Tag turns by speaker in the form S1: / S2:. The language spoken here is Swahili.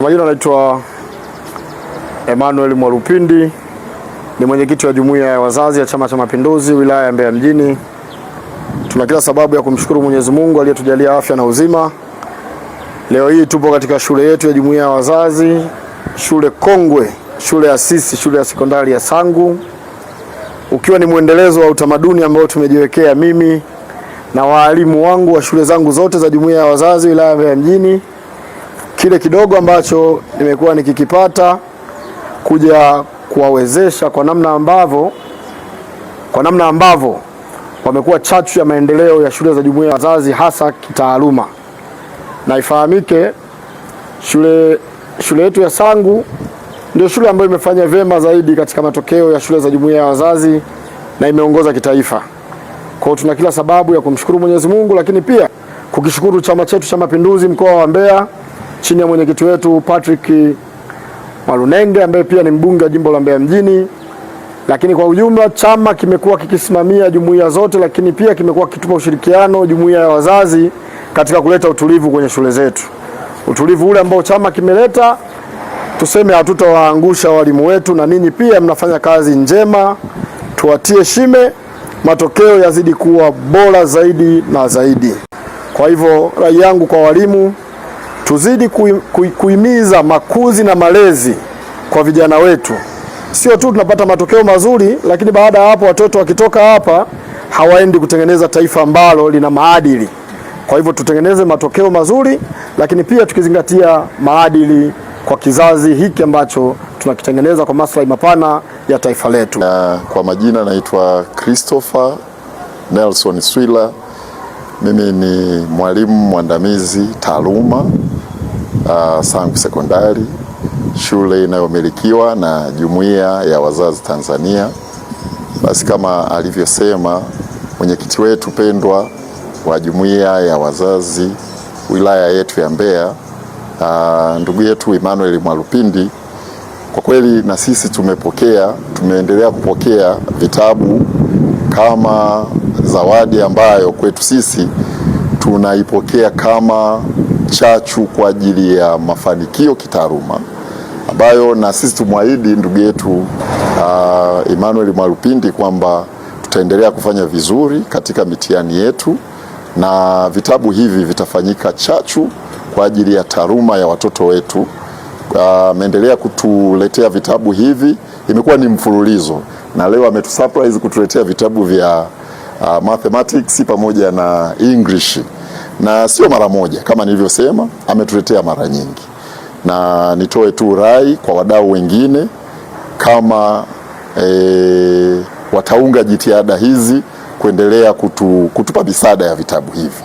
S1: Majina naitwa Emmanuel Mwalupindi, ni mwenyekiti wa jumuiya ya wazazi ya Chama cha Mapinduzi wilaya ya Mbeya mjini. Tuna kila sababu ya kumshukuru Mwenyezi Mungu aliyetujalia afya na uzima. Leo hii tupo katika shule yetu ya jumuiya ya wazazi, shule kongwe, shule ya sisi, shule ya sekondari ya Sangu, ukiwa ni mwendelezo wa utamaduni ambao tumejiwekea mimi na walimu wangu wa shule zangu zote za jumuiya ya wazazi wilaya ya Mbeya mjini. Kile kidogo ambacho nimekuwa nikikipata kuja kuwawezesha kwa namna ambavyo wamekuwa chachu ya maendeleo ya shule za jumuiya ya wazazi hasa kitaaluma. Na ifahamike shule yetu ya Sangu ndio shule ambayo imefanya vyema zaidi katika matokeo ya shule za jumuiya ya wazazi na imeongoza kitaifa. Kwa hiyo tuna kila sababu ya kumshukuru Mwenyezi Mungu, lakini pia kukishukuru chama chetu cha Mapinduzi mkoa wa Mbeya chini ya mwenyekiti wetu Patrick Malunenge ambaye pia ni mbunge wa jimbo la Mbeya mjini. Lakini kwa ujumla chama kimekuwa kikisimamia jumuiya zote, lakini pia kimekuwa kitupa ushirikiano jumuiya ya wazazi katika kuleta utulivu kwenye shule zetu. Utulivu ule ambao chama kimeleta, tuseme hatutawaangusha walimu wetu, na ninyi pia mnafanya kazi njema. Tuwatie shime, matokeo yazidi kuwa bora zaidi na zaidi. Kwa hivyo rai yangu kwa walimu, tuzidi kuhimiza makuzi na malezi kwa vijana wetu. Sio tu tunapata matokeo mazuri, lakini baada ya hapo watoto wakitoka hapa hawaendi kutengeneza taifa ambalo lina maadili. Kwa hivyo tutengeneze matokeo mazuri, lakini pia tukizingatia maadili kwa kizazi hiki ambacho tunakitengeneza kwa maslahi mapana ya taifa letu.
S2: Kwa majina naitwa Christopher Nelson Swila. Mimi ni mwalimu mwandamizi taaluma Sangu Sekondari, shule inayomilikiwa na Jumuiya ya Wazazi Tanzania. Basi kama alivyosema mwenyekiti wetu pendwa wa Jumuiya ya Wazazi wilaya yetu ya Mbeya, ndugu yetu Emmanuel Mwalupindi, kwa kweli na sisi tumeendelea kupokea vitabu kama zawadi ambayo kwetu sisi tunaipokea kama chachu kwa ajili ya mafanikio kitaaluma, ambayo na sisi tumwahidi ndugu yetu Emmanuel Mwalupindi kwamba tutaendelea kufanya vizuri katika mitihani yetu, na vitabu hivi vitafanyika chachu kwa ajili ya taaluma ya watoto wetu. Ameendelea kutuletea vitabu hivi, imekuwa ni mfululizo, na leo ametusurprise kutuletea vitabu vya mathematics pamoja na English, na sio mara moja kama nilivyosema, ametuletea mara nyingi. Na nitoe tu rai kwa wadau wengine kama wataunga jitihada hizi kuendelea kutupa misaada ya vitabu hivi.